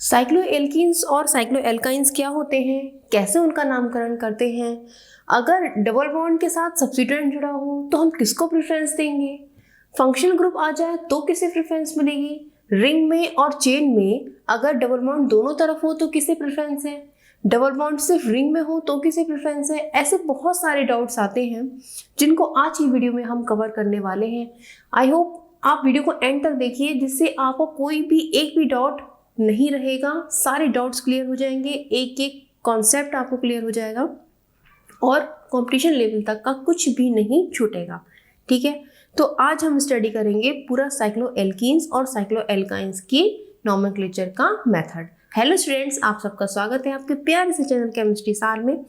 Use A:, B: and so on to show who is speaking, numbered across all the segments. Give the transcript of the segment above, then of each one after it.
A: साइक्लोएल्कीन्स और साइक्लोएल्काइंस क्या होते हैं, कैसे उनका नामकरण करते हैं, अगर डबल बॉन्ड के साथ सब्स्टिट्यूएंट जुड़ा हो तो हम किसको प्रेफरेंस देंगे, फंक्शनल ग्रुप आ जाए तो किसे प्रेफरेंस मिलेगी, रिंग में और चेन में अगर डबल बॉन्ड दोनों तरफ हो तो किसे प्रेफरेंस है, डबल बॉन्ड सिर्फ रिंग में हो तो किसे प्रेफरेंस है। ऐसे बहुत सारे डाउट्स आते हैं जिनको आज की वीडियो में हम कवर करने वाले हैं। आई होप आप वीडियो को एंड तक देखिए जिससे आपको कोई भी एक भी डाउट नहीं रहेगा, सारे डाउट्स क्लियर हो जाएंगे, एक एक कॉन्सेप्ट आपको क्लियर हो जाएगा और कंपटीशन लेवल तक का कुछ भी नहीं छूटेगा। ठीक है, तो आज हम स्टडी करेंगे पूरा साइक्लोएल्कीन्स और साइक्लोएल्काइंस की नोमेनक्लेचर का मेथड। हेलो स्टूडेंट्स, आप सबका स्वागत है आपके प्यारे से चैनल केमिस्ट्री सार में।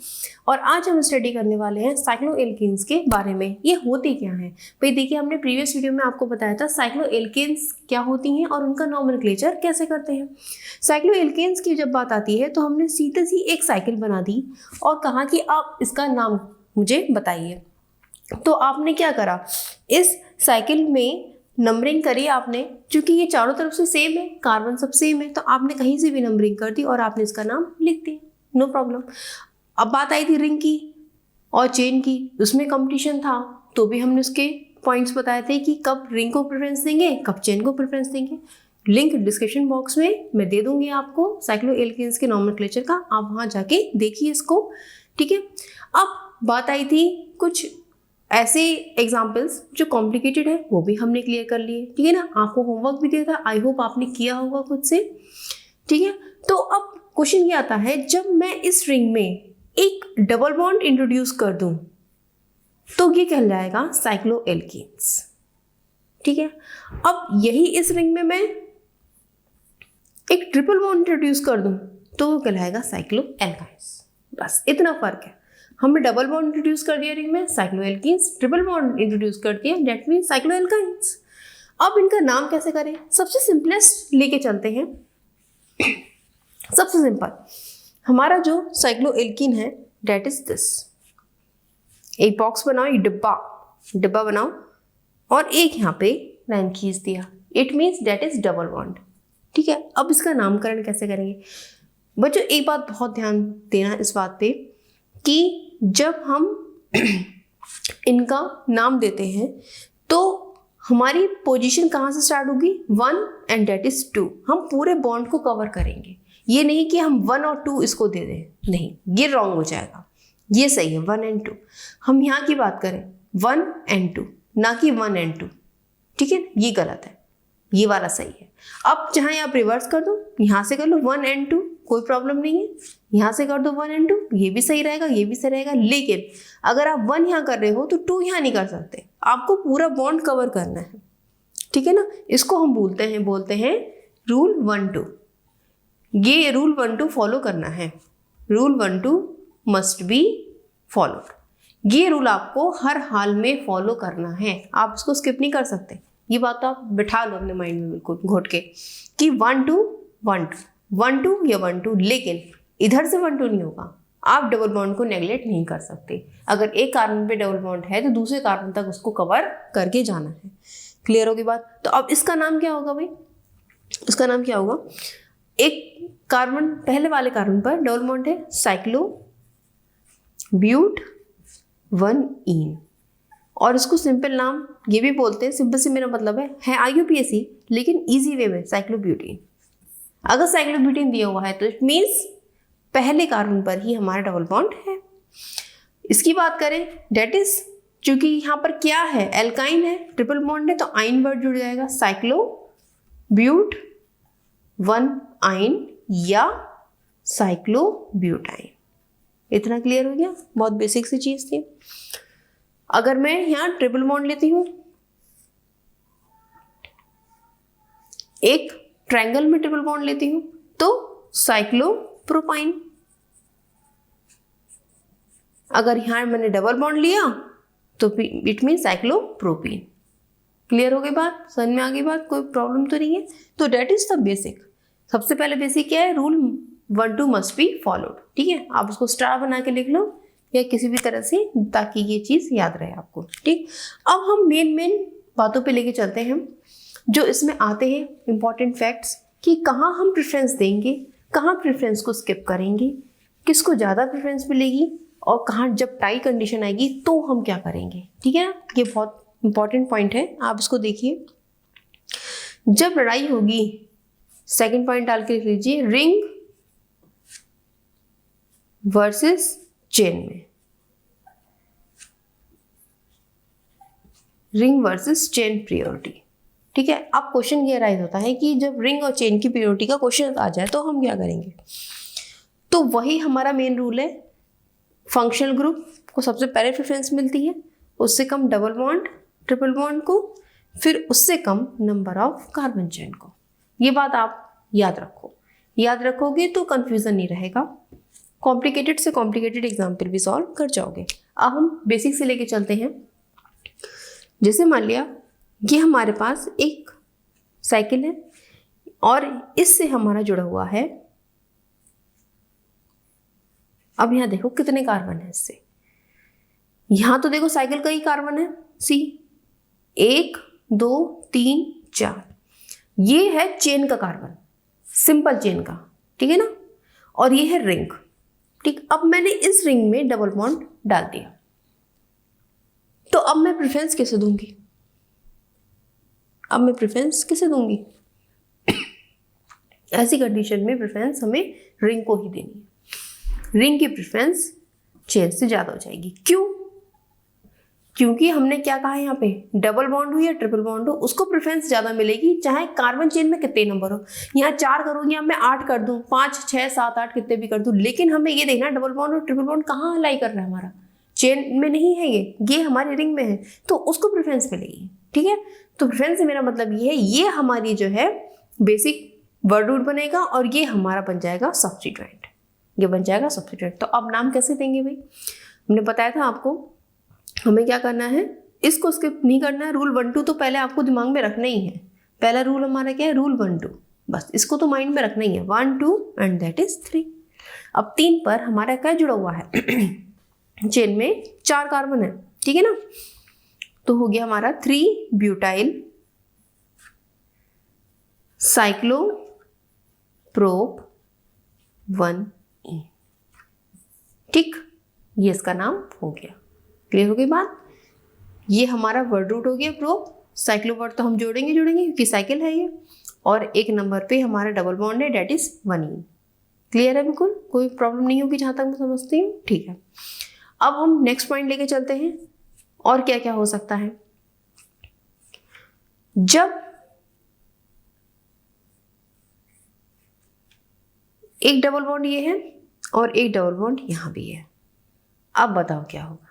A: और आज हम स्टडी करने वाले हैं साइक्लोएल्कीन्स के बारे में। ये होती क्या है भाई, देखिए हमने प्रीवियस वीडियो में आपको बताया था साइक्लोएल्कीन्स क्या होती हैं और उनका नोमेनक्लेचर कैसे करते हैं। साइक्लोएल्कीन्स की जब बात आती है तो हमने सीधे सी एक साइकिल बना दी और कहा कि आप इसका नाम मुझे बताइए। तो आपने क्या करा, इस साइकिल में नंबरिंग करी आपने, क्योंकि ये चारों तरफ से सेम है, कार्बन सब सेम है, तो आपने कहीं से भी नंबरिंग कर दी और आपने इसका नाम लिख दिया, नो प्रॉब्लम। अब बात आई थी रिंग की और चेन की, उसमें कंपटीशन था तो भी हमने उसके पॉइंट्स बताए थे कि कब रिंग को प्रेफरेंस देंगे, कब चेन को प्रेफरेंस देंगे। लिंक डिस्क्रिप्शन बॉक्स में मैं दे दूंगी आपको साइक्लोएल्कीन्स के नोमेनक्लेचर का, आप वहाँ जाके देखिए इसको। ठीक है, अब बात आई थी कुछ ऐसे एग्जाम्पल्स जो कॉम्प्लिकेटेड है, वो भी हमने क्लियर कर लिए। ठीक है ना, आपको होमवर्क भी दिया था, आई होप आपने किया होगा खुद से। ठीक है, तो अब क्वेश्चन ये आता है, जब मैं इस रिंग में एक डबल बॉन्ड इंट्रोड्यूस कर दूं तो ये कहलाएगा साइक्लोएल्कीन्स। ठीक है, अब यही इस रिंग में मैं एक ट्रिपल बॉन्ड इंट्रोड्यूस कर दूं तो वो कहलाएगा साइक्लोएल्काइंस। बस इतना फर्क है। हमने डबल बॉन्ड इंट्रोड्यूस कर दिया रिंग में, साइक्लोएल्कीन्स, ट्रिपल बॉन्ड इंट्रोड्यूस कर दिया, दैट मीन्स साइक्लोएल्काइंस। अब इनका नाम कैसे करें, सबसे सिंपलेस्ट लेके चलते हैं। सबसे सिंपल हमारा जो साइक्लोएल्कीन है दैट इज दिस। एक बॉक्स बनाओ, एक डिब्बा बनाओ और एक यहाँ पे लाइन खींच दिया, it means that is double bond. ठीक है, अब इसका नामकरण कैसे करेंगे बच्चों, एक बात बहुत ध्यान देना इस बात पे कि जब हम इनका नाम देते हैं तो हमारी पोजीशन कहाँ से स्टार्ट होगी, 1 एंड दैट इज 2। हम पूरे बॉन्ड को कवर करेंगे, ये नहीं कि हम 1 और 2 इसको दे दें, नहीं, ये रॉन्ग हो जाएगा। ये सही है 1 एंड 2, हम यहाँ की बात करें 1 एंड 2, ना कि 1 एंड 2। ठीक है, ये गलत है, ये वाला सही है। अब चाहे आप रिवर्स कर दो, यहाँ से कर लो 1 एंड 2, कोई प्रॉब्लम नहीं है, यहाँ से कर दो 1 एंड 2, ये भी सही रहेगा, ये भी सही रहेगा। लेकिन अगर आप 1 यहाँ कर रहे हो तो 2 यहाँ नहीं कर सकते, आपको पूरा बॉन्ड कवर करना है। ठीक है ना, इसको हम बोलते हैं रूल 1-2। ये रूल 1-2 फॉलो करना है, रूल 1-2 मस्ट बी फॉलोड। ये रूल आपको हर हाल में फॉलो करना है, आप इसको स्किप नहीं कर सकते। ये बात तो आप बिठा लो अपने माइंड में बिल्कुल घोट के कि 1-2 1-2 1-2 या 1-2, लेकिन इधर से 1-2 नहीं होगा। आप डबल बॉन्ड को नेगलेक्ट नहीं कर सकते। अगर एक कार्बन पे डबल बॉन्ड है तो दूसरे कार्बन तक उसको कवर करके जाना है। क्लियर होगी बात। तो अब इसका नाम क्या होगा भाई, इसका नाम क्या होगा, एक कार्बन, पहले वाले कार्बन पर डबल बॉन्ड है, साइक्लोब्यूट 1ene, और इसको सिंपल नाम ये भी बोलते हैं, सिंपल से मेरा मतलब है IUPAC लेकिन इजी वे में साइक्लोब्यूटीन। अगर साइक्लोब्यूटीन दिया हुआ है तो इट मीन्स पहले कार्बन पर ही हमारा डबल बॉन्ड है। इसकी बात करें दैट इज, चूंकि यहाँ पर क्या है, एल्काइन है, ट्रिपल बॉन्ड है, तो आइन वर्ड जुड़ जाएगा, साइक्लोब्यूट 1ine या साइक्लोब्यूटाइन। इतना क्लियर हो गया, बहुत बेसिक सी चीज थी। अगर मैं यहाँ ट्रिपल बॉन्ड लेती हूँ, एक ट्रायंगल में ट्रिपल बॉन्ड लेती हूँ तो साइक्लोप्रोपाइन। अगर यहाँ मैंने डबल बॉन्ड लिया तो इट मीन साइक्लोप्रोपीन। क्लियर हो गई बात, समझ में आ गई बात, कोई प्रॉब्लम तो नहीं है। तो दैट इज द बेसिक। सबसे पहले बेसिक क्या है, रूल 1-2 मस्ट बी फॉलोड। ठीक है, आप उसको स्टार बना के लिख लो या किसी भी तरह से, ताकि ये चीज याद रहे आपको। ठीक, अब हम मेन बातों पे लेके चलते हैं जो इसमें आते हैं, इंपॉर्टेंट फैक्ट्स कि कहाँ हम प्रेफरेंस देंगे, कहाँ प्रेफरेंस को स्किप करेंगे, किसको ज़्यादा प्रेफरेंस मिलेगी, और कहाँ जब टाई कंडीशन आएगी तो हम क्या करेंगे। ठीक है ना, ये बहुत इंपॉर्टेंट पॉइंट है, आप इसको देखिए। जब लड़ाई होगी, सेकंड पॉइंट डाल के लिख लीजिए, रिंग वर्सेस चेन में, रिंग वर्सेस चेन प्रियोरिटी। ठीक है, अब क्वेश्चन ये राइज होता है कि जब रिंग और चेन की प्रियोरिटी का क्वेश्चन आ जाए तो हम क्या करेंगे। तो वही हमारा मेन रूल है, फंक्शनल ग्रुप को सबसे पहले प्रेफरेंस मिलती है, उससे कम डबल बॉन्ड ट्रिपल बॉन्ड को, फिर उससे कम नंबर ऑफ कार्बन चेन को। ये बात आप याद रखो, याद रखोगे तो कंफ्यूजन नहीं रहेगा, कॉम्प्लिकेटेड से कॉम्प्लिकेटेड एग्जाम्पल भी सॉल्व कर जाओगे। अब हम बेसिक से लेके चलते हैं। जैसे मान लिया ये हमारे पास एक साइकिल है और इससे हमारा जुड़ा हुआ है, अब यहां देखो कितने कार्बन है इससे, यहां तो देखो साइकिल का ही कार्बन है सी, 1 2 3 4, ये है चेन का कार्बन, सिंपल चेन का, ठीक है ना, और ये है रिंग। ठीक, अब मैंने इस रिंग में डबल बॉन्ड डाल दिया, तो अब मैं प्रेफरेंस कैसे दूंगी, अब मैं प्रेफरेंस कैसे दूंगी। ऐसी कंडीशन में प्रेफरेंस हमें रिंग को ही देनी है, रिंग की प्रेफरेंस चेन से ज्यादा हो जाएगी। क्यों? क्योंकि हमने क्या कहा है, यहाँ पे डबल बॉन्ड हो या ट्रिपल बॉन्ड हो उसको प्रेफरेंस ज्यादा मिलेगी, चाहे कार्बन चेन में कितने नंबर हो। यहाँ 4 करूंगी, मैं 8 कर दूं, 5 6 7 8 कितने भी कर दूं, लेकिन हमें ये देखना डबल बॉन्ड और ट्रिपल बॉन्ड कहाँ अलाई कर रहा है, हमारा चेन में नहीं है, ये हमारे रिंग में है, तो उसको प्रेफरेंस मिलेगी। ठीक है, तो प्रेफरेंस से मेरा मतलब ये है, ये हमारी जो है बेसिक वर्ड रूट बनेगा और ये हमारा बन जाएगा सब्स्टिट्यूएंट, ये बन जाएगा सब्स्टिट्यूएंट। तो अब नाम कैसे देंगे भाई, हमने बताया था आपको हमें क्या करना है, इसको स्किप नहीं करना है। रूल 1 2 तो पहले आपको दिमाग में रखना ही है, पहला रूल हमारा क्या है, रूल 1 2, बस इसको तो माइंड में रखना ही है, 1 2 एंड दैट इज 3। अब 3 पर हमारा क्या जुड़ा हुआ है, चेन में 4 कार्बन है, ठीक है ना, तो हो गया हमारा 3 ब्यूटाइल साइक्लो प्रोप 1E। ठीक, ये इसका नाम हो गया। क्लियर हो गई बात, ये हमारा वर्ड रूट हो गया प्रोप, साइक्लो वर्ड तो हम जोड़ेंगे क्योंकि साइकिल है ये, और एक नंबर पे हमारा डबल बॉन्ड है डेट इज 1E। क्लियर है, बिल्कुल कोई प्रॉब्लम नहीं होगी जहां तक मैं समझती हूँ। ठीक है, अब हम नेक्स्ट पॉइंट लेके चलते हैं, और क्या क्या हो सकता है। जब एक डबल बॉन्ड ये है और एक डबल बॉन्ड यहां भी है, अब बताओ क्या होगा,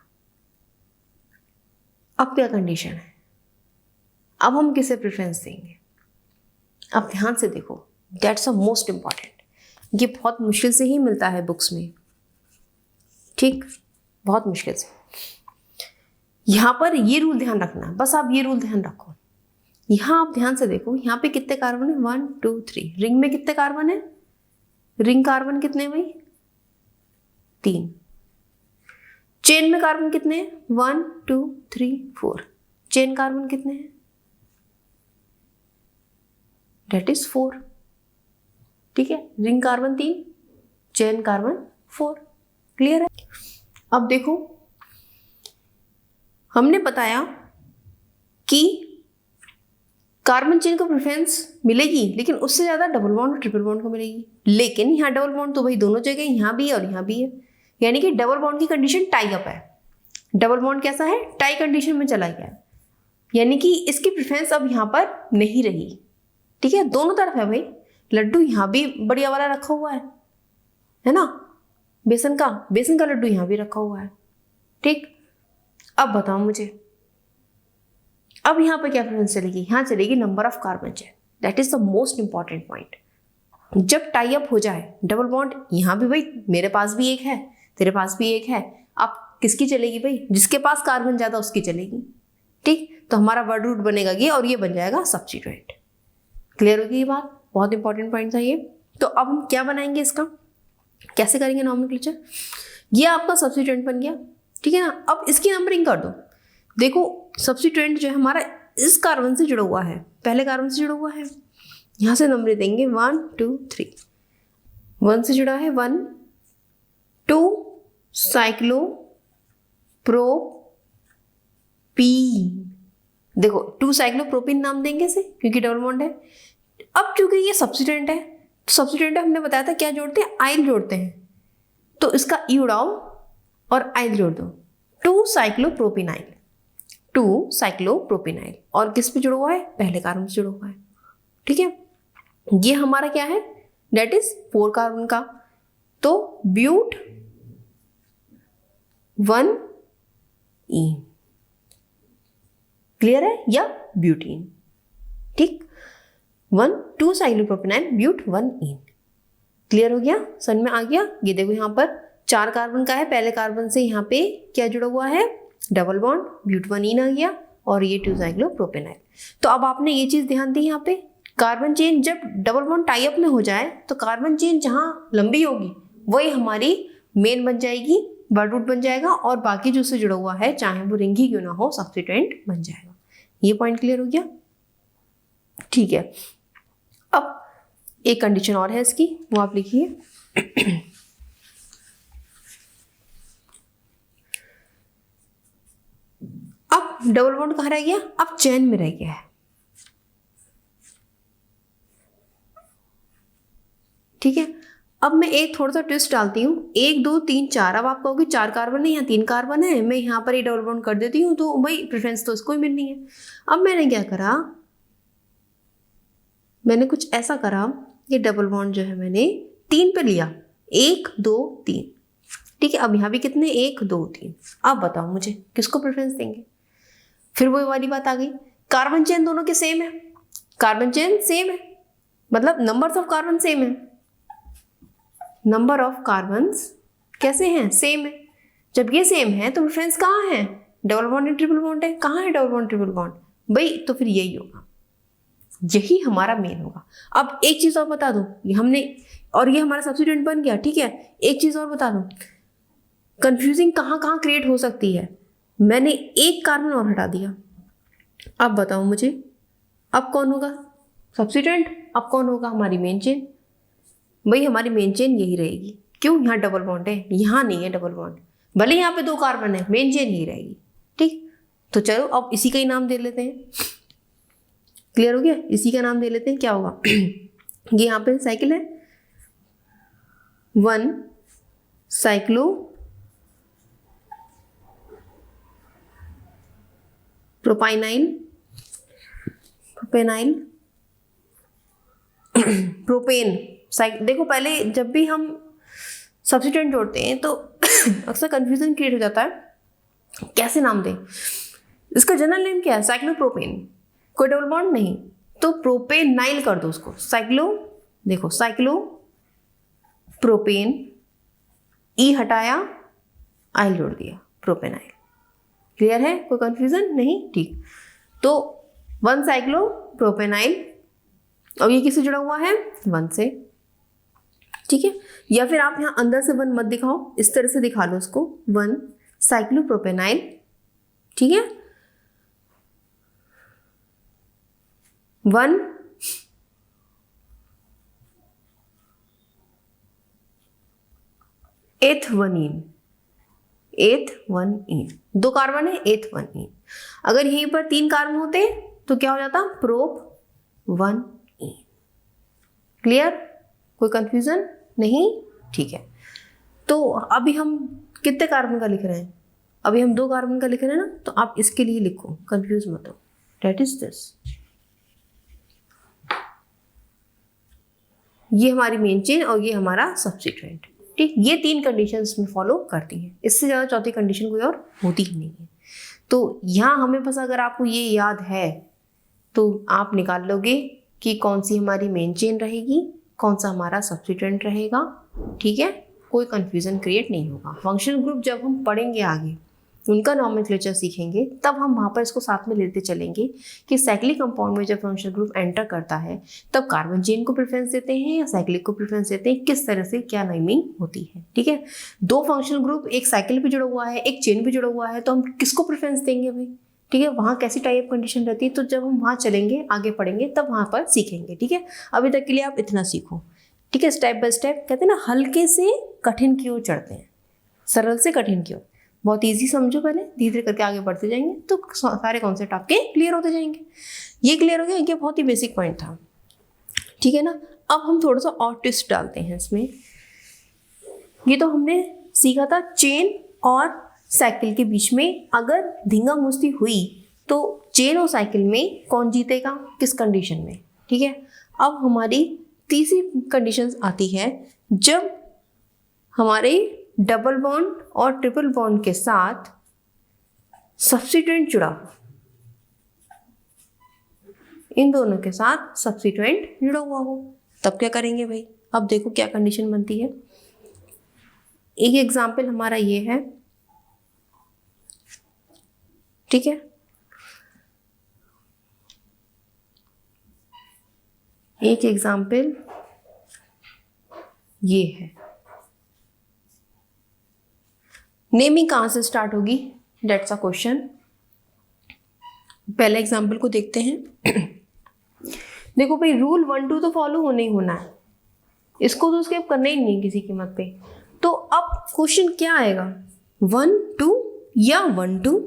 A: अब क्या कंडीशन है, अब हम किसे प्रेफरेंस देंगे। अब ध्यान से देखो, दैट्स अ मोस्ट इंपॉर्टेंट, ये बहुत मुश्किल से ही मिलता है बुक्स में, ठीक, बहुत मुश्किल से। यहां पर ये रूल ध्यान रखना, बस आप ये रूल ध्यान रखो। यहां आप ध्यान से देखो, यहां पे कितने कार्बन है, 1 2 3, रिंग में कितने कार्बन है, रिंग कार्बन कितने भाई, 3, चेन में कार्बन कितने हैं, 1 2 3 4, चेन कार्बन कितने हैं, डेट इज 4। ठीक है, ring carbon 3, chain carbon 4। Clear है। अब देखो, हमने बताया कि कार्बन चेन को प्रेफरेंस मिलेगी, लेकिन उससे ज्यादा डबल बॉन्ड और ट्रिपल बॉन्ड को मिलेगी। लेकिन यहाँ डबल बॉन्ड तो भाई दोनों जगह, यहाँ भी है और यहाँ भी है, यानी कि डबल बॉन्ड की कंडीशन टाई अप है। डबल बॉन्ड कैसा है, टाई कंडीशन में चला गया, यानी कि इसकी प्रेफरेंस अब यहाँ पर नहीं रही। ठीक है, दोनों तरफ है भाई, लड्डू यहाँ भी बढ़िया वाला रखा हुआ है ना, बेसन का लड्डू यहाँ भी रखा हुआ है। ठीक, अब बताओ मुझे, अब यहाँ पर क्या प्रेफरेंस चलेगी, यहाँ चलेगी number of carbon chain, that is the most important point. जब टाई अप हो जाए डबल बॉन्ड, यहाँ भी भाई मेरे पास भी एक है, तेरे पास भी एक है, अब किसकी चलेगी भाई, जिसके पास कार्बन ज्यादा उसकी चलेगी। ठीक, तो हमारा वर्ड रूट बनेगा ये, और ये बन जाएगा सब्स्टिट्यूएंट। क्लियर होगी ये बात, बहुत इंपॉर्टेंट पॉइंट था ये। तो अब हम क्या बनाएंगे, इसका कैसे करेंगे नॉमेनक्लेचर। ये आपका सब्स्टिट्यूएंट बन गया, ठीक है ना। अब इसकी नंबरिंग कर दो। देखो सब्स्टिट्यूएंट जो है हमारा इस कार्बन से जुड़ा हुआ है, पहले कार्बन से जुड़ा हुआ है, यहाँ से नंबर देंगे 1 2 3। 1 से जुड़ा है 1, 2 साइक्लोप्रोपीन। देखो 2 साइक्लोप्रोपीन नाम देंगे इसे क्योंकि डबल बॉन्ड है। अब क्योंकि ये सब्स्टिट्यूएंट है, सब्स्टिट्यूएंट हमने बताया था क्या जोड़ते हैं, आइल जोड़ते हैं, तो इसका ई उड़ाओ और आइल जोड़ दो, 2 साइक्लोप्रोपिनाइल, 2 साइक्लोप्रोपिनाइल। और किस पे जुड़ा हुआ है, पहले कार्बन से जुड़ा हुआ है। ठीक है, ये हमारा क्या है, डेट इज 4 कार्बन का, तो ब्यूट 1 ईन। क्लियर है, या ब्यूटीन। ठीक, 1 2 साइक्लोप्रोपिनाइल ब्यूट 1 ईन। क्लियर हो गया, समझ में आ गया। ये देखो यहाँ पर 4 कार्बन का है, पहले कार्बन से यहाँ पे क्या जुड़ा हुआ है, डबल बॉन्ड, ब्यूट 1 ईन आ गया, और ये 2 साइक्लोप्रोपेनाइल। तो अब आपने ये चीज ध्यान दी, यहाँ पे कार्बन चेन जब डबल बॉन्ड टाई अप में हो जाए तो कार्बन चेन जहाँ लंबी होगी वही हमारी मेन बन जाएगी, बर्ड रूट बन जाएगा, और बाकी जो उससे जुड़ा हुआ है चाहे वो रिंग ही क्यों ना हो सब्स्टिट्यूएंट बन जाएगा। ये पॉइंट क्लियर हो गया। ठीक है, अब एक कंडीशन और है इसकी, वो आप लिखिए। अब डबल बॉन्ड कहाँ रह गया, अब चेन में रह गया है। ठीक है, अब मैं एक थोड़ा सा ट्विस्ट डालती हूँ, 1 2 3 4। अब आप कहोगे 4 कार्बन है, यहाँ 3 कार्बन है, मैं यहाँ पर ये डबल बॉन्ड कर देती हूँ, तो भाई प्रेफरेंस तो इसको ही मिलनी है। अब मैंने क्या करा, मैंने कुछ ऐसा करा, ये डबल बॉन्ड जो है मैंने 3 पे लिया, 1 2 3। ठीक है, अब यहाँ भी कितने, 1 2 3। अब बताओ मुझे किसको प्रेफरेंस देंगे। फिर वही वाली बात आ गई, कार्बन चेन दोनों के सेम है, कार्बन चेन सेम है, मतलब नंबर्स ऑफ कार्बन सेम है, नंबर ऑफ कार्बन्स कैसे हैं, सेम है। जब ये सेम है तो प्रेफरेंस कहाँ है, डबल बॉन्ड या ट्रिपल बॉन्ड है, कहाँ है डबल बॉन्ड ट्रिपल बॉन्ड, भाई तो फिर यही होगा, यही हमारा मेन होगा। अब एक चीज और बता दूं, ये हमने, और ये हमारा सब्स्टिट्यूएंट बन गया। ठीक है, एक चीज और बता दूं, कंफ्यूजिंग कहाँ कहाँ क्रिएट हो सकती है, मैंने एक कार्बन और हटा दिया। अब बताओ मुझे, अब कौन होगा सब्स्टिट्यूएंट, अब कौन होगा हमारी मेन चेन। भाई हमारी मेन चेन यही रहेगी, क्यों, यहाँ डबल बॉन्ड है, यहाँ नहीं है डबल बॉन्ड, भले यहाँ पे 2 कार्बन है, मेन चेन यही रहेगी। ठीक, तो चलो अब इसी का ही नाम दे लेते हैं। क्लियर हो गया, इसी का नाम दे लेते हैं, क्या होगा ये यहाँ पे साइकिल है, 1 साइक्लो प्रोपाइनाइल, प्रोपेनाइल प्रोपेन। देखो पहले जब भी हम सब्स्टिट्यूएंट जोड़ते हैं तो अक्सर कंफ्यूजन क्रिएट हो जाता है, कैसे नाम दें। इसका जनरल नेम क्या है, साइक्लोप्रोपेन, कोई डबल बॉन्ड नहीं, तो प्रोपेनाइल कर दो उसको, साइक्लो, देखो साइक्लो प्रोपेन, ई हटाया, आइल जोड़ दिया, प्रोपेनाइल। क्लियर है, कोई कंफ्यूजन नहीं। ठीक, तो 1 साइक्लो प्रोपेनाइल, और ये किससे जुड़ा हुआ है, 1 से। ठीक है, या फिर आप यहाँ अंदर से 1 मत दिखाओ, इस तरह से दिखा लो उसको, 1 साइक्लोप्रोपेनाइल। ठीक है, 1 एथ 1 ईन, एथ 1 ईन, 2 कार्बन है, एथ 1 ईन। अगर यहीं पर 3 कार्बन होते तो क्या हो जाता, प्रोप 1 ईन। क्लियर, कोई कंफ्यूजन नहीं। ठीक है, तो अभी हम कितने कार्बन का लिख रहे हैं, अभी हम 2 कार्बन का लिख रहे हैं ना, तो आप इसके लिए लिखो, कंफ्यूज मत हो, डेट इज दिस। ये हमारी मेन चेन और ये हमारा सब्स्टिट्यूएंट। ठीक, ये 3 कंडीशंस में फॉलो करती हैं, इससे ज़्यादा चौथी कंडीशन कोई और होती ही नहीं है। तो यहाँ हमें बस अगर आपको ये याद है तो आप निकाल लोगे कि कौन सी हमारी मेन चेन रहेगी, कौन सा हमारा सब्स्टिट्यूएंट रहेगा। ठीक है, कोई कंफ्यूजन क्रिएट नहीं होगा। फंक्शनल ग्रुप जब हम पढ़ेंगे आगे, उनका नॉमेनक्लेचर सीखेंगे, तब हम वहाँ पर इसको साथ में लेते चलेंगे कि साइक्लिक कंपाउंड में जब फंक्शनल ग्रुप एंटर करता है तब कार्बन चेन को प्रेफरेंस देते हैं या साइक्लिक को प्रेफरेंस देते हैं, किस तरह से क्या नेमिंग होती है। ठीक है, 2 फंक्शनल ग्रुप, एक साइकिल पे जुड़ा हुआ है, एक चेन पे जुड़ा हुआ है, तो हम किसको प्रेफरेंस देंगे भाई। ठीक है, वहाँ कैसी टाइप कंडीशन रहती है, तो जब हम वहाँ चलेंगे आगे पढ़ेंगे तब वहाँ पर सीखेंगे। ठीक है, अभी तक के लिए आप इतना सीखो। ठीक है, स्टेप बाय स्टेप, कहते हैं ना हल्के से कठिन की ओर चढ़ते हैं, सरल से कठिन की ओर। बहुत ईजी समझो, पहले धीरे धीरे करके आगे बढ़ते जाएंगे तो सारे कॉन्सेप्ट आपके क्लियर होते जाएंगे। ये क्लियर हो गया, ये बहुत ही बेसिक पॉइंट था। ठीक है ना, अब हम थोड़ा सा और ट्विस्ट डालते हैं इसमें। ये तो हमने सीखा था चेन और साइकिल के बीच में अगर धींगा मुश्ती हुई तो चेन और साइकिल में कौन जीतेगा, किस कंडीशन में। ठीक है, अब हमारी तीसरी कंडीशन आती है जब हमारे डबल बॉन्ड और ट्रिपल बॉन्ड के साथ सब्स्टिट्यूएंट जुड़ा हो, इन दोनों के साथ सब्स्टिट्यूएंट जुड़ा हुआ हो, तब क्या करेंगे भाई। अब देखो क्या कंडीशन बनती है। एक एग्जाम्पल हमारा ये है, ठीक है, एक एग्जाम्पल ये है। नेमिंग कहाँ से स्टार्ट होगी, डेट्स अ क्वेश्चन। पहले एग्जाम्पल को देखते हैं। देखो भाई, रूल 1 2 तो फॉलो होना ही होना है, इसको तो स्किप करना ही नहीं किसी कीमत पे। तो अब क्वेश्चन क्या आएगा, 1 2 या 1 2।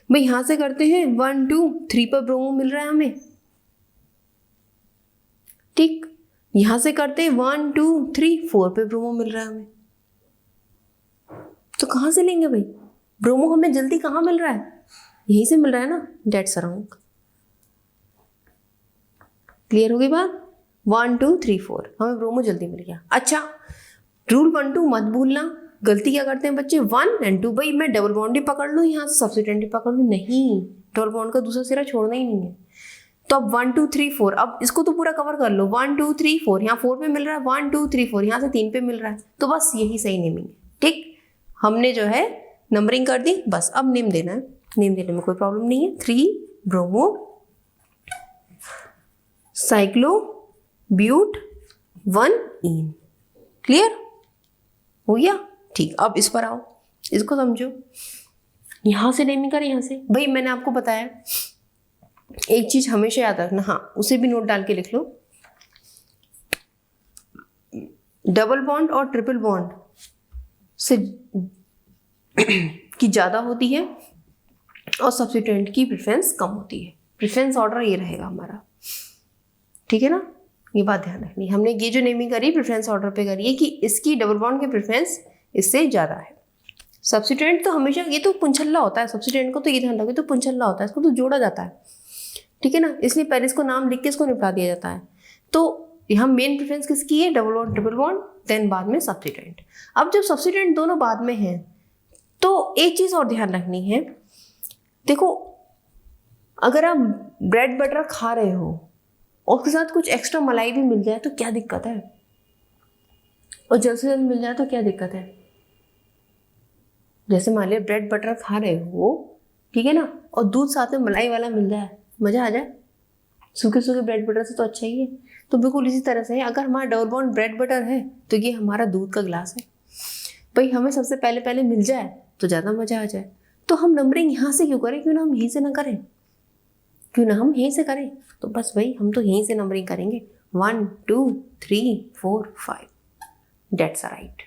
A: भाई यहां से करते हैं 1 2 3 पर ब्रोमो मिल रहा है हमें, ठीक। यहां से करते हैं 1 2 3 4 पे ब्रोमो मिल रहा है हमें, तो कहां से लेंगे भाई, ब्रोमो हमें जल्दी कहां मिल रहा है, यहीं से मिल रहा है ना, डेट्स अराउंड। क्लियर हो गई बात, 1 2 3 4 हमें ब्रोमो जल्दी मिल गया। अच्छा, रूल 1 2 मत भूलना। गलती क्या करते हैं बच्चे, 1 और 2, भाई मैं डबल बॉन्ड ही पकड़ लूँ, यहाँ से सब्स्टिट्यूएंट ही पकड़ लूँ, नहीं, डबल बॉन्ड का दूसरा सिरा छोड़ना ही नहीं है। तो अब 1 2 3 4, अब इसको तो पूरा कवर कर लो, 1 2 3 4, यहाँ 4 पे मिल रहा है, 1 2 3 4 यहाँ से 3 पे मिल रहा है, तो बस यही सही नेमिंग है। ठीक, हमने जो है नंबरिंग कर दी, बस अब नेम देना है, नेम देने में कोई प्रॉब्लम नहीं है। 3 bromo cyclo but 1 ene. Clear हो गया, ठीक। अब इस पर आओ, इसको समझो, यहां से नेमिंग कर, यहां से। भाई मैंने आपको बताया एक चीज हमेशा याद रखना, हाँ उसे भी नोट डाल के लिख लो, डबल बॉन्ड और ट्रिपल बॉन्ड से की ज्यादा होती है और सब्स्टिट्यूएंट की प्रेफरेंस कम होती है। प्रेफरेंस ऑर्डर ये रहेगा हमारा, ठीक है ना, ये बात ध्यान रखनी। हमने ये जो नेमिंग करी प्रेफरेंस ऑर्डर पे करी है कि इसकी डबल बॉन्ड की प्रेफरेंस इससे ज़्यादा है। सब्स्टिट्यूएंट तो हमेशा, ये तो पुंछल्ला होता है, सब्स्टिट्यूएंट को तो ये ध्यान रखो, तो पुंछल्ला होता है, इसको तो जोड़ा जाता है, ठीक है ना, इसलिए पहले इसको नाम लिख के इसको निपटा दिया जाता है। तो यहाँ मेन प्रेफरेंस किसकी है, double bond triple bond, then बाद में सब्स्टिट्यूएंट। अब जब सब्स्टिट्यूएंट दोनों बाद में हैं तो एक चीज़ और ध्यान रखनी है, देखो अगर आप ब्रेड बटर खा रहे हो और उसके साथ कुछ एक्स्ट्रा मलाई भी मिल जाए तो क्या दिक्कत है, और जल्द से जल्द मिल जाए तो क्या दिक्कत है। जैसे मान लिया ब्रेड बटर खा रहे हो, ठीक है ना, और दूध साथ में मलाई वाला मिल जाए, मज़ा आ जाए, सूखे सूखे ब्रेड बटर से तो अच्छा ही है। तो बिल्कुल इसी तरह से अगर हमारा डबल बॉन्ड ब्रेड बटर है तो ये हमारा दूध का गिलास है। भाई हमें सबसे पहले पहले मिल जाए तो ज़्यादा मज़ा आ जाए। तो हम नंबरिंग यहाँ से क्यों करें, क्यों ना हम यहीं से ना करें, क्यों ना हम यहीं से करें। तो बस भाई हम तो यहीं से नंबरिंग करेंगे, 1 2 3 4 5, डेट्स राइट।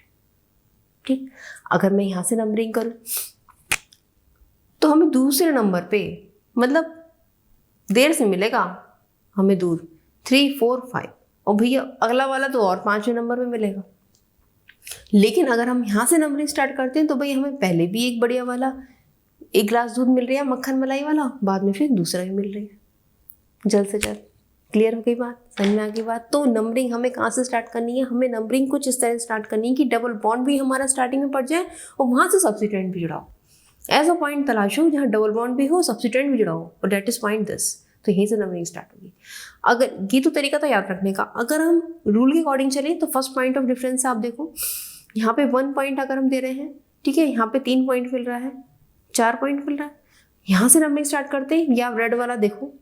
A: ठीक, अगर मैं यहाँ से नंबरिंग करूँ तो हमें दूसरे नंबर पे, मतलब देर से मिलेगा हमें दूध, 3 4 5, और भैया अगला वाला तो और 5वें नंबर पे मिलेगा। लेकिन अगर हम यहाँ से नंबरिंग स्टार्ट करते हैं तो भाई हमें पहले भी एक बढ़िया वाला एक गिलास दूध मिल रहा है, मक्खन मलाई वाला, बाद में फिर दूसरा भी मिल रहा है, जल्द से जल्द। क्लियर हो गई बात, समझ में आ गई बात। तो नंबरिंग हमें कहाँ से स्टार्ट करनी है, हमें नंबरिंग कुछ इस तरह स्टार्ट करनी है कि डबल बॉन्ड भी हमारा स्टार्टिंग में पड़ जाए और वहाँ से सब्स्टिट्यूएंट भी जुड़ा हो। ऐसा पॉइंट तलाशो जहाँ डबल बॉन्ड भी हो, सब्स्टिट्यूएंट भी जुड़ा हो, और डेट इज पॉइंट दिस। तो यहीं से नंबरिंग स्टार्ट होगी। अगर ये तो तरीका था याद रखने का। अगर हम रूल के अकॉर्डिंग चलें तो फर्स्ट पॉइंट ऑफ डिफरेंस आप देखो, यहाँ पे 1 पॉइंट अगर हम दे रहे हैं, ठीक है, यहाँ पे 3 पॉइंट मिल रहा है, 4 पॉइंट मिल रहा है, यहाँ से नंबरिंग स्टार्ट करते हैं। या रेड वाला देखो,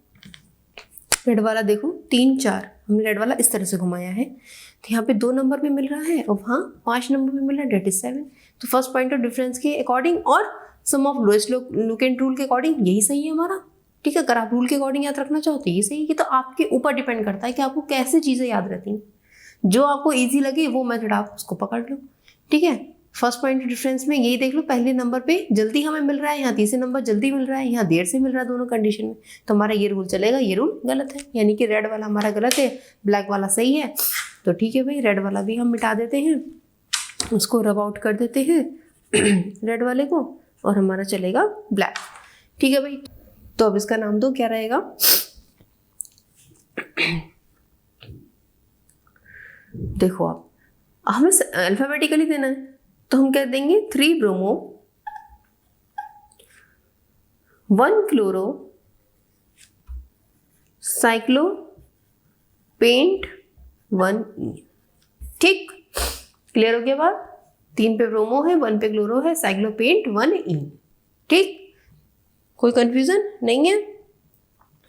A: रेड वाला देखो 3 4, हमने रेड वाला इस तरह से घुमाया है, तो यहाँ पे 2 नंबर पे मिल रहा है और वहाँ 5 नंबर पे मिल रहा है, डेट इज 7। तो फर्स्ट पॉइंट ऑफ डिफरेंस के अकॉर्डिंग और sum of lowest locant rule के अकॉर्डिंग यही सही है हमारा। ठीक है, अगर आप रूल के अकॉर्डिंग याद रखना चाहो तो ये सही है। तो आपके ऊपर डिपेंड करता है कि आपको कैसे चीज़ें याद रहती हैं। जो आपको ईजी लगे वो मेथड आप उसको पकड़ लो। ठीक है, फर्स्ट पॉइंट डिफरेंस में यही देख लो, पहले नंबर पे जल्दी हमें मिल रहा है, यहाँ तीसरे नंबर जल्दी मिल रहा है, यहाँ देर से मिल रहा है, दोनों कंडीशन में। तो हमारा ये रूल चलेगा, ये रूल गलत है, यानी कि रेड वाला हमारा गलत है, ब्लैक वाला सही है। तो ठीक है भाई, रेड वाला भी हम मिटा देते हैं, उसको रब आउट कर देते हैं रेड वाले को, और हमारा चलेगा ब्लैक। ठीक है भाई, तो अब इसका नाम दो, क्या रहेगा? देखो आप, हमें अल्फाबेटिकली देना है, तो हम क्या देंगे? 3 ब्रोमो 1 क्लोरो साइक्लो पेंट 1 ई। ठीक, क्लियर हो गया बात? 3 पे ब्रोमो है, 1 पे क्लोरो है, साइक्लो पेंट 1 ई। ठीक, कोई कंफ्यूजन नहीं है?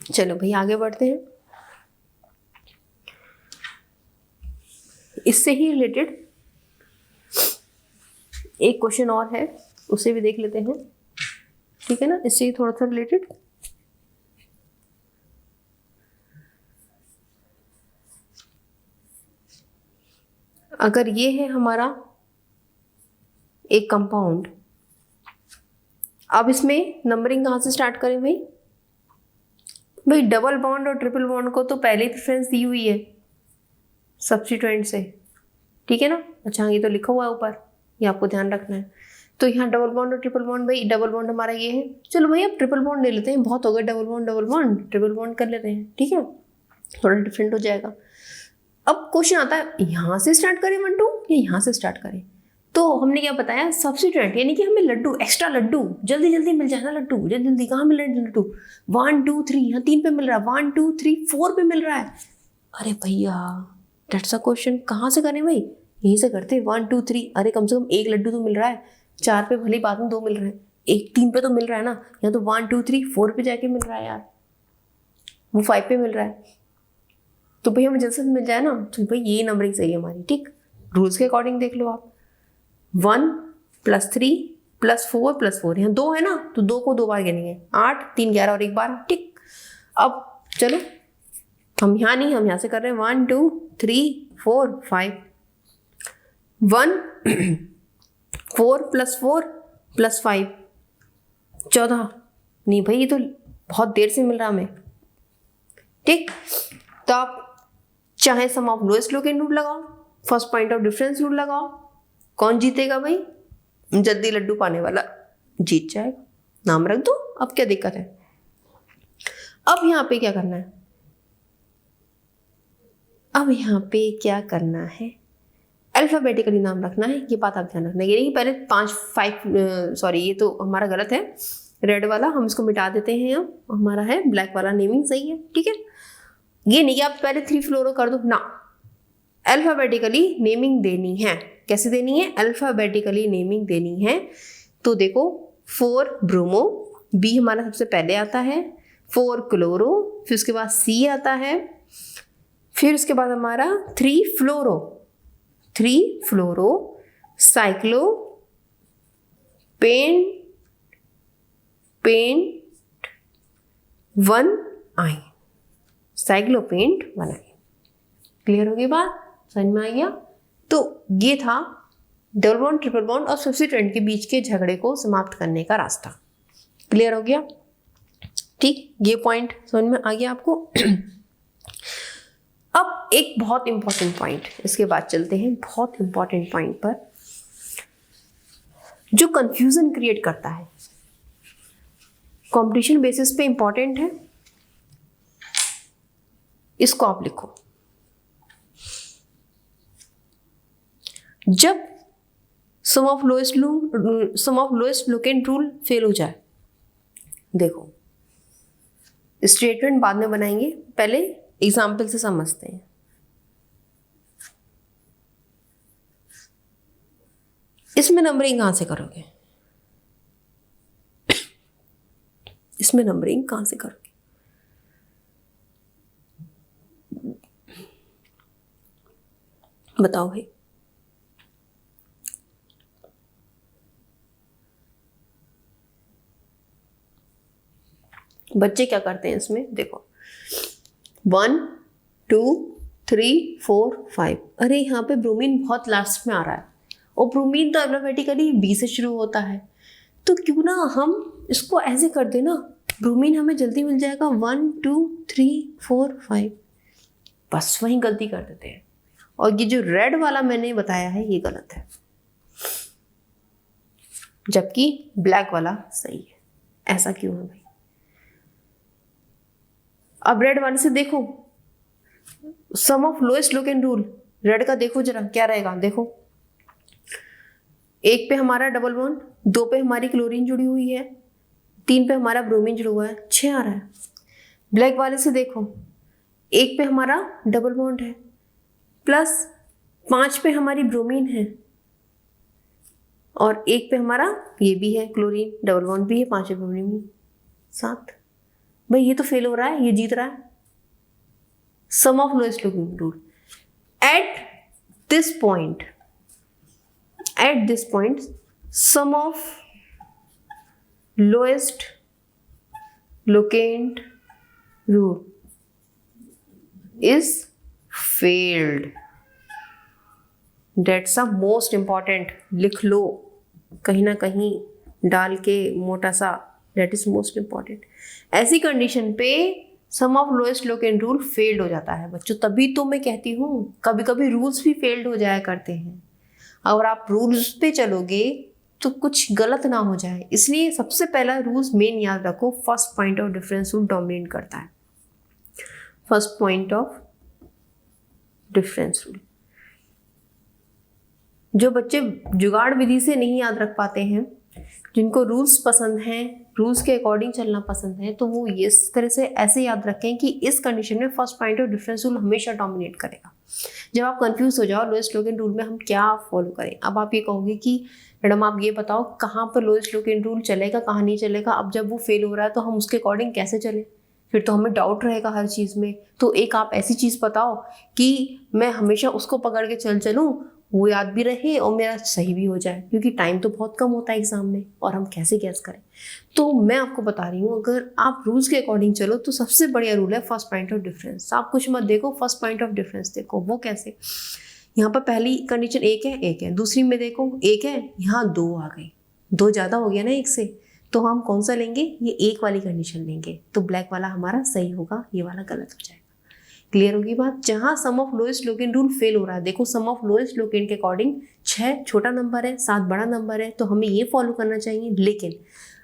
A: चलो भाई आगे बढ़ते हैं। इससे ही रिलेटेड एक क्वेश्चन और है, उसे भी देख लेते हैं। ठीक है ना, इससे ही थोड़ा सा रिलेटेड। अगर ये है हमारा एक कंपाउंड, अब इसमें नंबरिंग कहाँ से स्टार्ट करें भाई? भाई डबल बॉन्ड और ट्रिपल बॉन्ड को तो पहले ही प्रेफरेंस दी हुई है सब्स्टिट्यूएंट से। ठीक है ना? अच्छा, ये तो लिखा हुआ है ऊपर, ये आपको ध्यान रखना है। तो यहाँ डबल बॉन्ड और ट्रिपल बॉन्ड, भाई डबल बॉन्ड हमारा ये है, चलो भाई अब ट्रिपल बॉन्ड ले लेते हैं, बहुत हो गए डबल बॉन्ड ट्रिपल बॉन्ड कर लेते हैं। ठीक है, थोड़ा डिफरेंट हो जाएगा। अब क्वेश्चन आता है, यहाँ से स्टार्ट करें 1 2 या यहाँ से स्टार्ट करें? तो हमने क्या बताया, सब्स्टिट्यूएंट, यानी कि हमें लड्डू, एक्स्ट्रा लड्डू जल्दी जल्दी मिल जाए ना। लड्डू जल्दी जल्दी कहाँ मिल रहे हैं लड्डू? 1 2 3, यहाँ 3 पे मिल रहा है, 1 2 3 4 पे मिल रहा है। अरे भैया दैट्स अ क्वेश्चन, कहाँ से करें भाई? यहीं से करते, 1 2 3। अरे कम से कम एक लड्डू तो मिल रहा है, 4 पे भले बाद में 2 मिल रहे हैं, एक 3 पे तो मिल रहा है ना। यहाँ तो 1 2 3 4 पे जाके मिल रहा है यार, वो 5 पे मिल रहा है। तो भाई हमें जल्द से मिल जाए ना, तो भाई ये नंबरिंग सही है हमारी। ठीक, रूल्स के अकॉर्डिंग देख लो आप, 1 + 3 + 4 + 4, यहाँ 2 है ना, तो 2 को 2 बार गिनेंगे, 8 3 11 और 1 12। ठीक, अब चलो हम यहाँ नहीं, हम यहाँ से कर रहे हैं 1 2 3 4 5। 1 4 + 4 + 5 14। नहीं भाई, ये तो बहुत देर से मिल रहा हमें। ठीक, तो आप चाहे सम ऑफ लोएस्ट लोकेंट रूल लगाओ, first point of difference rule लगाओ, कौन जीतेगा भाई? जल्दी लड्डू पाने वाला जीत जाएगा, नाम रख दो, अब क्या दिक्कत है। अब यहाँ पे क्या करना है? अब यहाँ पे क्या करना है? अल्फाबेटिकली नाम रखना है, ये बात आप ध्यान रखना। ये नहीं पहले 5 सॉरी ये तो हमारा गलत है, रेड वाला हम इसको मिटा देते हैं। अब हमारा है ब्लैक वाला, नेमिंग सही है। ठीक है, ये नहीं कि आप पहले 3 फ्लोरो कर दो ना, अल्फाबेटिकली नेमिंग देनी है। कैसे देनी है? अल्फाबेटिकली नेमिंग देनी है। तो देखो 4 ब्रोमो, बी हमारा सबसे पहले आता है, 4 क्लोरो, फिर उसके बाद सी आता है, फिर उसके बाद हमारा 3 फ्लोरो साइक्लो पेंट 1 आई, साइक्लोपेंट 1 आई। क्लियर हो गई बात? समझ में आ गया? तो ये था डबल बॉन्ड, ट्रिपल बॉन्ड और सब्स्टिट्यूएंट के बीच के झगड़े को समाप्त करने का रास्ता। क्लियर हो गया? ठीक, ये पॉइंट समझ में आ गया आपको? अब एक बहुत इंपॉर्टेंट पॉइंट, इसके बाद चलते हैं बहुत इंपॉर्टेंट पॉइंट पर, जो कंफ्यूजन क्रिएट करता है, कंपटीशन बेसिस पे इंपॉर्टेंट है। इसको आप लिखो, जब sum of lowest locant rule fail हो जाए, देखो स्टेटमेंट बाद में बनाएंगे, पहले एग्जाम्पल से समझते हैं। इसमें नंबरिंग कहां से करोगे? इसमें नंबरिंग कहां से करोगे? बताओ भाई। बच्चे क्या करते हैं इसमें, देखो 1 2 3 4 5, अरे यहाँ पे ब्रोमीन बहुत लास्ट में आ रहा है और ब्रोमीन तो अल्फाबेटिकली बी से शुरू होता है, तो क्यों ना हम इसको ऐसे कर दें ना, ब्रोमीन हमें जल्दी मिल जाएगा 1 2 3 4 5, बस वहीं गलती कर देते हैं। और ये जो रेड वाला मैंने बताया है ये गलत है, जबकि ब्लैक वाला सही है। ऐसा क्यों है भाई? अब रेड वाले से देखो, sum of lowest locant rule red का देखो जरा क्या रहेगा, देखो 1 पे हमारा डबल बॉन्ड, 2 पे हमारी क्लोरीन जुड़ी हुई है, 3 पे हमारा ब्रोमीन जुड़ा हुआ है, 6 आ रहा है। ब्लैक वाले से देखो 1 पे हमारा डबल बॉन्ड है प्लस 5 पे हमारी ब्रोमीन है और 1 पे हमारा ये भी है क्लोरीन, डबल बॉन्ड भी है, 5 पे ब्रोमीन भी, 7। भाई ये तो फेल हो रहा है, ये जीत रहा है। Sum of lowest locant rule at this point, sum of lowest locant rule is failed. That's a most important, लिख लो कहीं ना कहीं डाल के मोटा सा, that is most important। ऐसी कंडीशन पे sum of lowest locant rule failed हो जाता है बच्चों। तभी तो मैं कहती हूँ कभी कभी रूल्स भी फेल्ड हो जाया करते हैं, अगर आप रूल्स पे चलोगे तो कुछ गलत ना हो जाए, इसलिए सबसे पहला रूल्स मेन याद रखो, first point of difference rule dominate करता है। First point of difference rule. जो बच्चे जुगाड़ विधि से नहीं याद रख पाते हैं, जिनको रूल्स पसंद हैं, रूल्स के अकॉर्डिंग चलना पसंद है, तो वो इस तरह से ऐसे याद रखें कि इस कंडीशन में first point of difference rule हमेशा डोमिनेट करेगा। जब आप कंफ्यूज हो जाओ लोएस्ट लोकेन रूल में हम क्या फॉलो करें, अब आप ये कहोगे कि मैडम आप ये बताओ कहाँ पर लोएस्ट लोकेन रूल चलेगा, कहाँ नहीं चलेगा। अब जब वो फेल हो रहा है तो हम उसके अकॉर्डिंग कैसे चले, फिर तो हमें डाउट रहेगा हर चीज़ में। तो एक आप ऐसी चीज़ बताओ कि मैं हमेशा उसको पकड़ के चलूँ, वो याद भी रहे और मेरा सही भी हो जाए, क्योंकि टाइम तो बहुत कम होता है एग्जाम में और हम कैसे गैस करें। तो मैं आपको बता रही हूँ अगर आप रूल्स के अकॉर्डिंग चलो तो सबसे बढ़िया रूल है फर्स्ट पॉइंट ऑफ डिफरेंस। आप कुछ मत देखो, फर्स्ट पॉइंट ऑफ डिफरेंस देखो। वो कैसे, यहाँ पर पहली कंडीशन 1 है, दूसरी में देखो 1 है, यहाँ 2 आ गई, 2 ज़्यादा हो गया ना 1 से, तो हम कौन सा लेंगे, ये 1 वाली कंडीशन लेंगे, तो ब्लैक वाला हमारा सही होगा, ये वाला गलत हो जाएगा। क्लियर होगी बात। जहां sum of lowest locant rule fail हो रहा है, देखो सम ऑफ लोएस्ट लोकेन के अकॉर्डिंग 6 छोटा नंबर है, 7 बड़ा नंबर है, तो हमें ये फॉलो करना चाहिए, लेकिन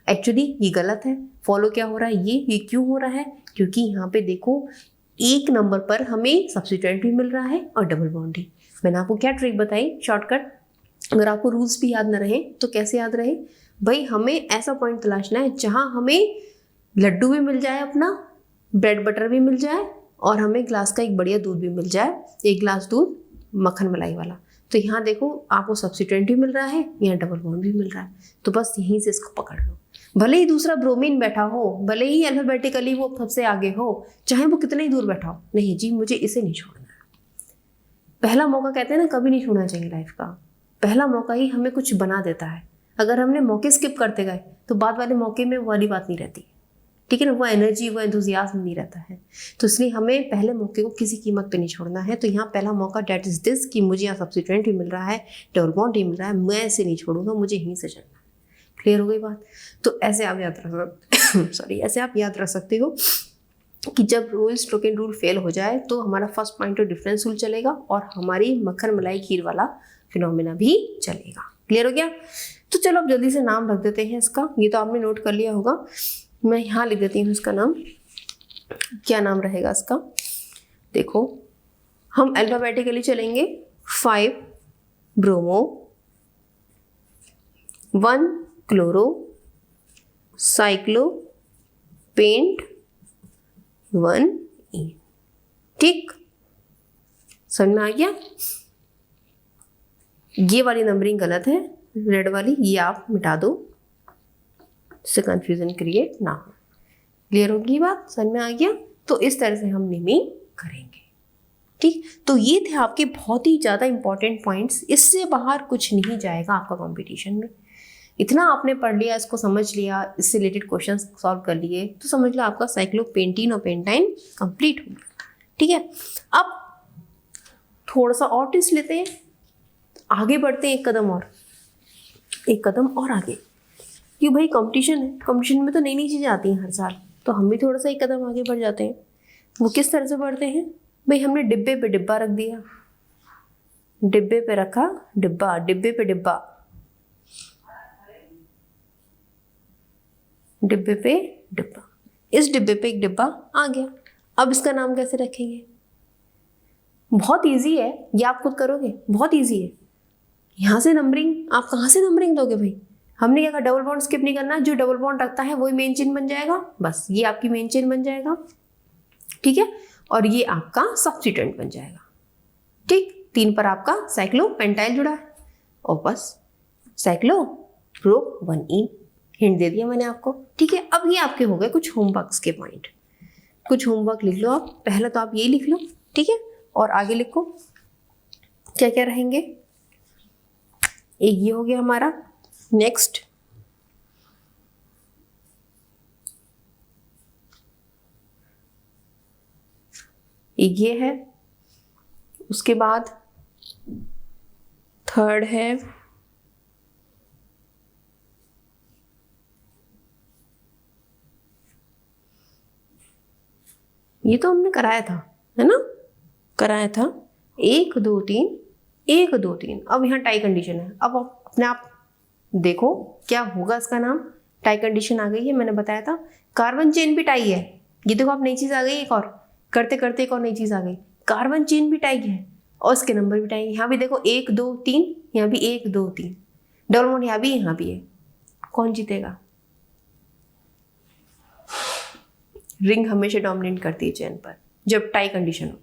A: एक्चुअली ये गलत है। फॉलो क्या हो रहा है, ये क्यों हो रहा है, क्योंकि यहाँ पे देखो 1 नंबर पर हमें सब्स्टिट्यूएंट भी मिल रहा है और डबल बॉन्ड भी। मैंने आपको क्या ट्रिक बताई, शॉर्टकट। अगर आपको रूल्स भी याद न रहे तो कैसे याद रहे भाई, हमें ऐसा पॉइंट तलाशना है जहां हमें लड्डू भी मिल जाए, अपना ब्रेड बटर भी मिल जाए और हमें ग्लास का एक बढ़िया दूध भी मिल जाए, 1 ग्लास दूध मक्खन मलाई वाला। तो यहाँ देखो आपको सब्स्टिट्यूएंट भी मिल रहा है, यहाँ डबल बॉन्ड भी मिल रहा है, तो बस यहीं से इसको पकड़ लो। भले ही दूसरा ब्रोमीन बैठा हो, भले ही अल्फाबेटिकली वो सबसे आगे हो, चाहे वो कितना ही दूर बैठा हो, नहीं जी मुझे इसे नहीं छोड़ना है। पहला मौका कहते हैं ना, कभी नहीं छोड़ना चाहिए लाइफ का। पहला मौका ही हमें कुछ बना देता है। अगर हमने मौके स्किप करते गए तो बाद वाले मौके में वो वाली बात नहीं रहती, ठीक है ना, वो एनर्जी, वो एंथुसियाज्म नहीं रहता है। तो इसलिए हमें पहले मौके को किसी कीमत पे नहीं छोड़ना है। तो यहाँ पहला मौका डेट इज दिस, कि मुझे यहाँ सब्स्टिट्यूएंट भी मिल रहा है, डबल बॉन्ड भी मिल रहा है, मैं इसे नहीं छोड़ूंगा, मुझे यहीं से चलना है। क्लियर हो गई बात। तो ऐसे आप याद रख ऐसे आप याद रख सकते हो कि जब लोएस्ट लोकेन रूल फेल हो जाए तो हमारा first point of difference rule चलेगा और हमारी मक्खन मलाई खीर वाला फिनोमिना भी चलेगा। क्लियर हो गया। तो चलो अब जल्दी से नाम रख देते हैं इसका। ये तो आपने नोट कर लिया होगा, मैं यहाँ लिख देती हूँ इसका नाम। क्या नाम रहेगा इसका, देखो हम अल्फाबेटिकली चलेंगे। 5 ब्रोमो, 1 क्लोरो, साइक्लो पेंट, 1 ई। ठीक, समझ में आ गया। ये वाली नंबरिंग गलत है, रेड वाली, ये आप मिटा दो, इससे कंफ्यूजन क्रिएट ना हो। क्लियर होगी बात, समझ में आ गया। तो इस तरह से हम नेमिंग करेंगे। ठीक, तो ये थे आपके बहुत ही ज़्यादा इंपॉर्टेंट पॉइंट्स। इससे बाहर कुछ नहीं जाएगा आपका कंपटीशन में। इतना आपने पढ़ लिया, इसको समझ लिया, इससे रिलेटेड क्वेश्चन सॉल्व कर लिए, तो समझ लो आपका साइक्लोपेंटीन और पेंटाइन कंप्लीट हो गया। ठीक है, अब थोड़ा सा और टिप्स लेते हैं, आगे बढ़ते हैं एक कदम और आगे, क्यों भाई कंपटीशन है, कंपटीशन में तो नई नई चीज़ें आती हैं हर साल, तो हम भी थोड़ा सा एक कदम आगे बढ़ जाते हैं। वो किस तरह से बढ़ते हैं भाई, हमने डिब्बे पे डिब्बा रख दिया, डिब्बे पे रखा डिब्बा, डिब्बे पे डिब्बा, डिब्बे पे डिब्बा, इस डिब्बे पे एक डिब्बा आ गया। अब इसका नाम कैसे रखेंगे? बहुत इजी है, ये आप खुद करोगे, बहुत इजी है। यहाँ से नंबरिंग, आप कहाँ से नंबरिंग दोगे भाई? हमने क्या कहा, डबल बॉन्ड स्किप नहीं करना, जो डबल बॉन्ड रखता है वही मेन चेन बन जाएगा, बस ये आपकी मेन चेन बन जाएगा। ठीक है, और ये आपका सब्स्टिट्यूएंट बन जाएगा। ठीक, 3 पर आपका साइक्लोपेंटाइल जुड़ा है, और बस साइक्लो प्रो 1 हिंट दे दिया मैंने आपको। ठीक है, अब ये आपके हो गए कुछ होमवर्क्स के पॉइंट, कुछ होमवर्क लिख लो आप। पहले तो आप ये लिख लो, ठीक है, और आगे लिखो क्या क्या रहेंगे। एक ये हो गया हमारा, नेक्स्ट एक ये है, उसके बाद थर्ड है ये तो हमने कराया था, है ना, कराया था 1 2 3 1 2 3। अब यहाँ टाई कंडीशन है, अब आप अपने आप देखो क्या होगा इसका नाम। टाई कंडीशन आ गई है, मैंने बताया था कार्बन चेन भी टाई है। ये देखो आप नई चीज आ गई, एक और करते करते एक और नई चीज आ गई, कार्बन चेन भी टाई है और इसके नंबर भी टाई है। यहाँ भी देखो 1 2 3, यहाँ भी 1 2 3, डबल बॉन्ड यहाँ भी है। कौन जीतेगा? रिंग हमेशा डोमिनेट करती है चेन पर जब टाई कंडीशन हो।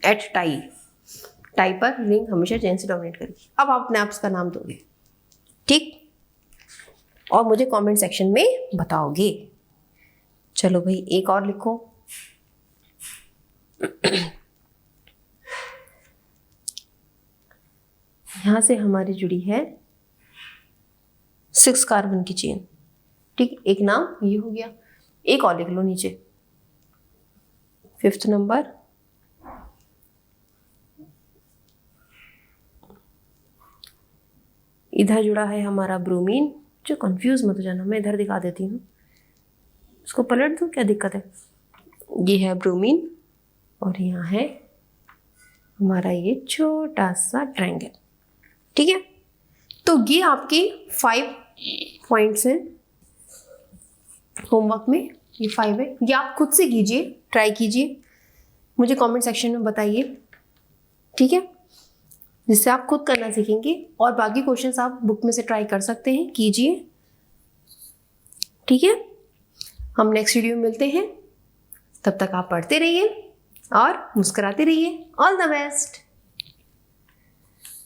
A: एट टाई पर रिंग हमेशा चेन से डोमिनेट करेगी। अब आप अपने आप का नाम दोगे, ठीक, और मुझे कमेंट सेक्शन में बताओगे। चलो भाई एक और लिखो। यहां से हमारी जुड़ी है 6 कार्बन की चेन। ठीक, एक नाम ये हो गया, एक और लिख लो नीचे, 5th नंबर। इधर जुड़ा है हमारा ब्रोमीन, जो कंफ्यूज मत हो जाना, मैं इधर दिखा देती हूँ, इसको पलट दो, क्या दिक्कत है। ये है ब्रोमीन और यहाँ है हमारा ये छोटा सा ट्रायंगल। ठीक है, तो ये आपके 5 पॉइंट्स हैं होमवर्क में, ये 5 है। ये आप खुद से कीजिए, ट्राई कीजिए, मुझे कमेंट सेक्शन में बताइए, ठीक है, जिससे आप खुद करना सीखेंगे। और बाकी क्वेश्चंस आप बुक में से ट्राई कर सकते हैं, कीजिए, ठीक है। हम नेक्स्ट वीडियो में मिलते हैं, तब तक आप पढ़ते रहिए और मुस्कुराते रहिए। All the best.